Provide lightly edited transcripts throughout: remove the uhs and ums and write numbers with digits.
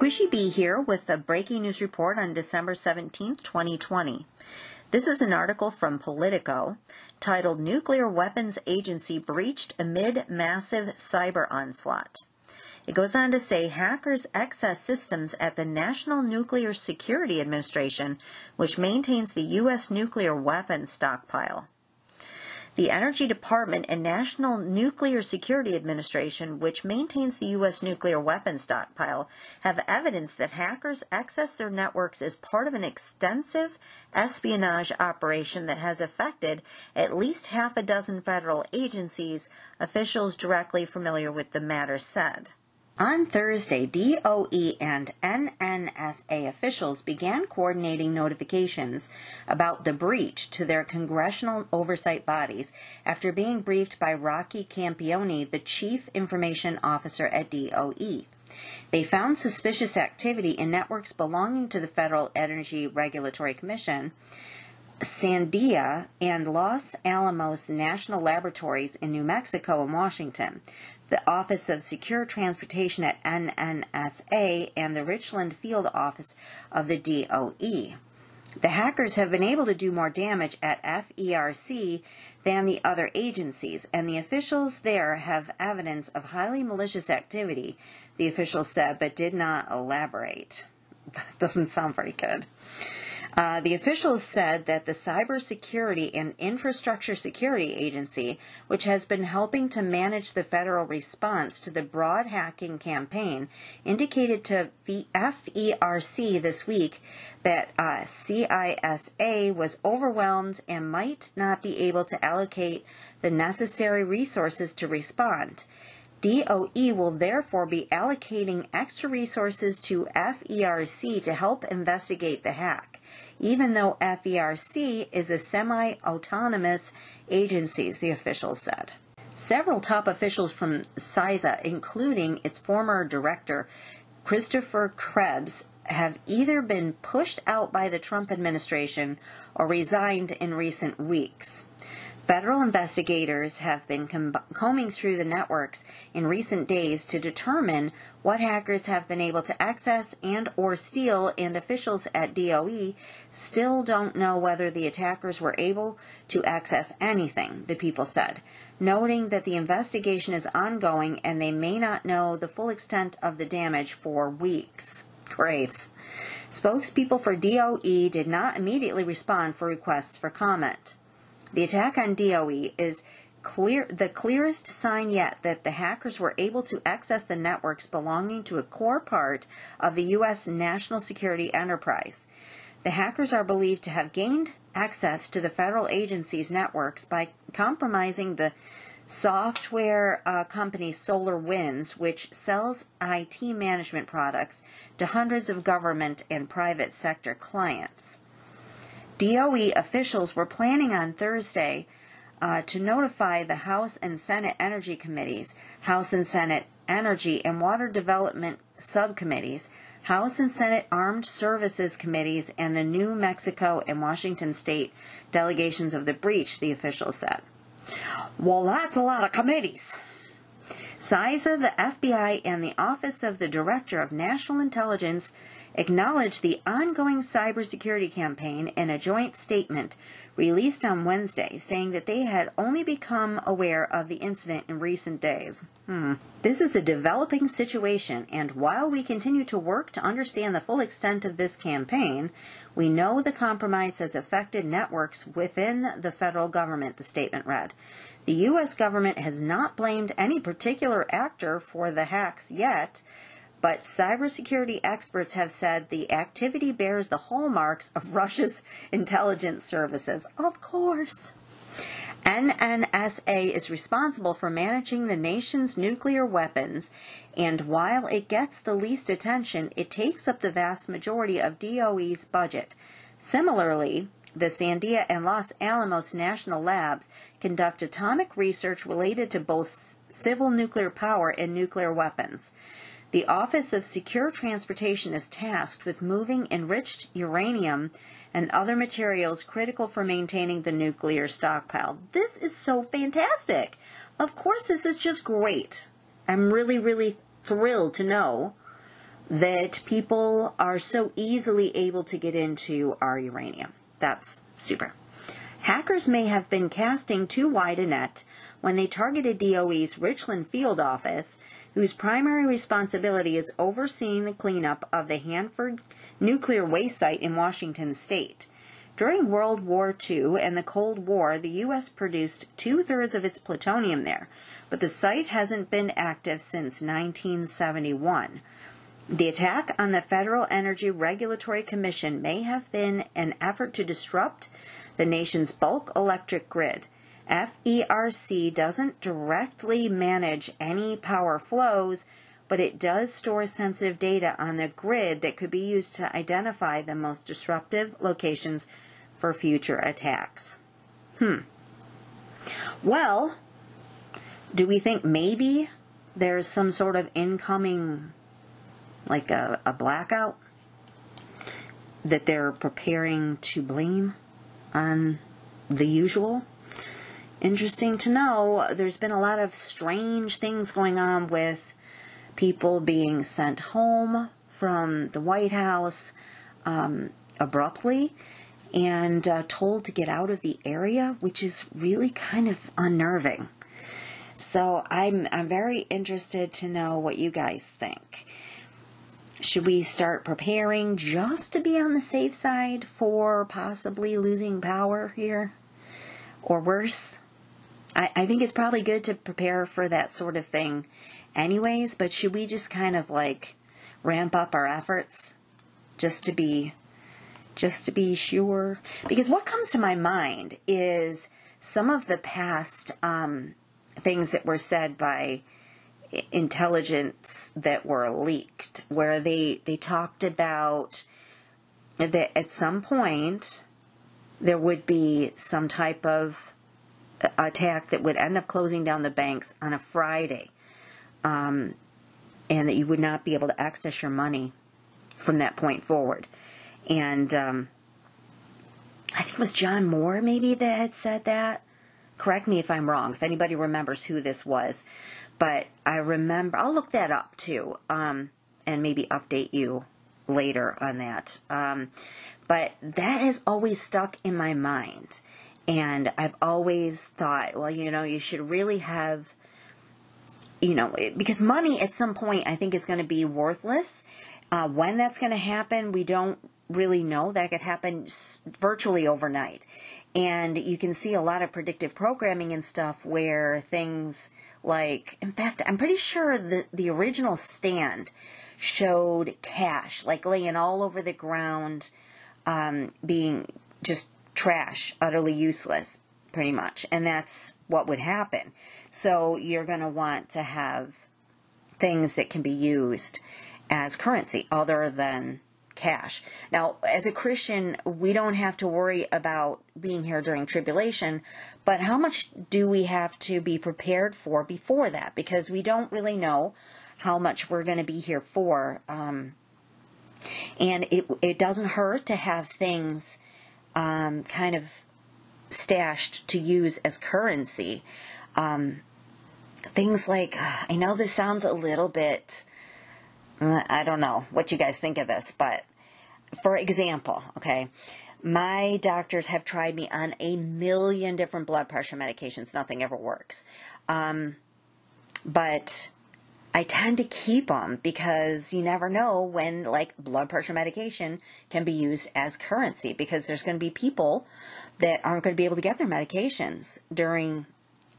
Squishy Bee here with a breaking news report on December 17th, 2020. This is an article from Politico titled Nuclear Weapons Agency Breached Amid Massive Cyber Onslaught. It goes on to say hackers access systems at the National Nuclear Security Administration, which maintains the U.S. nuclear weapons stockpile. The Energy Department and National Nuclear Security Administration, which maintains the U.S. nuclear weapons stockpile, have evidence that hackers access their networks as part of an extensive espionage operation that has affected at least half a dozen federal agencies, officials directly familiar with the matter said. On Thursday, DOE and NNSA officials began coordinating notifications about the breach to their congressional oversight bodies after being briefed by Rocky Campione, the chief information officer at DOE. They found suspicious activity in networks belonging to the Federal Energy Regulatory Commission, Sandia, and Los Alamos National Laboratories in New Mexico and Washington, the Office of Secure Transportation at NNSA, and the Richland Field Office of the DOE. The hackers have been able to do more damage at FERC than the other agencies, and the officials there have evidence of highly malicious activity, the officials said, but did not elaborate. That doesn't sound very good. The officials said that the Cybersecurity and Infrastructure Security Agency, which has been helping to manage the federal response to the broad hacking campaign, indicated to the FERC this week that CISA was overwhelmed and might not be able to allocate the necessary resources to respond. DOE will therefore be allocating extra resources to FERC to help investigate the hack, even though FERC is a semi-autonomous agency, the officials said. Several top officials from CISA, including its former director, Christopher Krebs, have either been pushed out by the Trump administration or resigned in recent weeks. Federal investigators have been combing through the networks in recent days to determine what hackers have been able to access and or steal, and officials at DOE still don't know whether the attackers were able to access anything, the people said, noting that the investigation is ongoing and they may not know the full extent of the damage for weeks. Great. Spokespeople for DOE did not immediately respond for requests for comment. The attack on DOE is the clearest sign yet that the hackers were able to access the networks belonging to a core part of the U.S. national security enterprise. The hackers are believed to have gained access to the federal agency's networks by compromising the software company SolarWinds, which sells IT management products to hundreds of government and private sector clients. DOE officials were planning on Thursday to notify the House and Senate Energy Committees, House and Senate Energy and Water Development Subcommittees, House and Senate Armed Services Committees, and the New Mexico and Washington State delegations of the breach, the officials said. Well, that's a lot of committees. CISA, the FBI, and the Office of the Director of National Intelligence acknowledged the ongoing cybersecurity campaign in a joint statement released on Wednesday, saying that they had only become aware of the incident in recent days. This is a developing situation, and while we continue to work to understand the full extent of this campaign, we know the compromise has affected networks within the federal government, the statement read. The U.S. government has not blamed any particular actor for the hacks yet, but cybersecurity experts have said the activity bears the hallmarks of Russia's intelligence services. Of course. NNSA is responsible for managing the nation's nuclear weapons, and while it gets the least attention, it takes up the vast majority of DOE's budget. Similarly, the Sandia and Los Alamos National Labs conduct atomic research related to both civil nuclear power and nuclear weapons. The Office of Secure Transportation is tasked with moving enriched uranium and other materials critical for maintaining the nuclear stockpile. This is so fantastic. Of course, this is just great. I'm really, really thrilled to know that people are so easily able to get into our uranium. That's super. Hackers may have been casting too wide a net when they targeted DOE's Richland field office, whose primary responsibility is overseeing the cleanup of the Hanford nuclear waste site in Washington state. During World War II and the Cold War, the U.S. produced 2/3 of its plutonium there, but the site hasn't been active since 1971. The attack on the Federal Energy Regulatory Commission may have been an effort to disrupt the nation's bulk electric grid. FERC doesn't directly manage any power flows, but it does store sensitive data on the grid that could be used to identify the most disruptive locations for future attacks. Well, do we think maybe there's some sort of incoming, like a blackout, that they're preparing to blame on the usual? Interesting to know. There's been a lot of strange things going on with people being sent home from the White House abruptly and told to get out of the area, which is really kind of unnerving. So I'm very interested to know what you guys think. Should we start preparing just to be on the safe side for possibly losing power here? Or worse? I think it's probably good to prepare for that sort of thing anyways, but should we just kind of like ramp up our efforts just to be sure? Because what comes to my mind is some of the past things that were said by intelligence that were leaked, where they talked about that at some point there would be some type of attack that would end up closing down the banks on a Friday, and that you would not be able to access your money from that point forward. And I think it was John Moore maybe that had said that. Correct me if I'm wrong, if anybody remembers who this was. But I remember, I'll look that up too, and maybe update you later on that. But that has always stuck in my mind. And I've always thought, well, you should really have, because money at some point I think is going to be worthless. When that's going to happen, we don't really know. That could happen virtually overnight. And you can see a lot of predictive programming and stuff where things like, in fact, I'm pretty sure the original stand showed cash, like laying all over the ground, being just trash, utterly useless, pretty much. And that's what would happen. So you're going to want to have things that can be used as currency other than cash. Now, as a Christian, we don't have to worry about being here during tribulation, but how much do we have to be prepared for before that? Because we don't really know how much we're going to be here for. And it doesn't hurt to have things kind of stashed to use as currency. Things like, I know this sounds a little bit, I don't know what you guys think of this, but for example, okay, my doctors have tried me on 1,000,000 different blood pressure medications. Nothing ever works. But I tend to keep them because you never know when, like, blood pressure medication can be used as currency, because there's going to be people that aren't going to be able to get their medications during,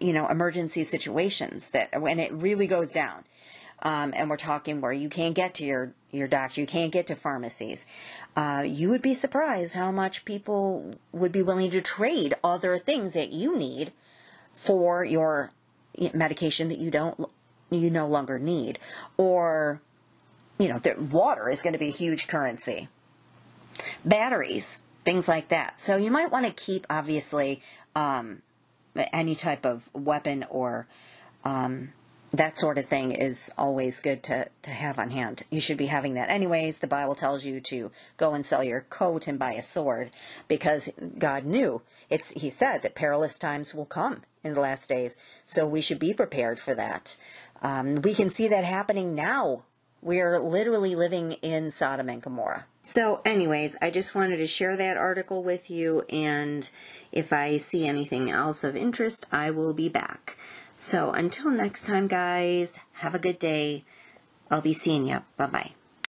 emergency situations, that when it really goes down. And we're talking where you can't get to your doctor, you can't get to pharmacies. You would be surprised how much people would be willing to trade other things that you need for your medication that you no longer need. Or, water is going to be a huge currency. Batteries, things like that. So you might want to keep, obviously, any type of weapon or that sort of thing is always good to have on hand. You should be having that anyways. The Bible tells you to go and sell your coat and buy a sword, because God knew. He said that perilous times will come in the last days, so we should be prepared for that. We can see that happening now We're literally living in Sodom and Gomorrah. So anyways, I just wanted to share that article with you, and if I see anything else of interest, I will be back. So until next time, guys, have a good day. I'll be seeing you. Bye-bye.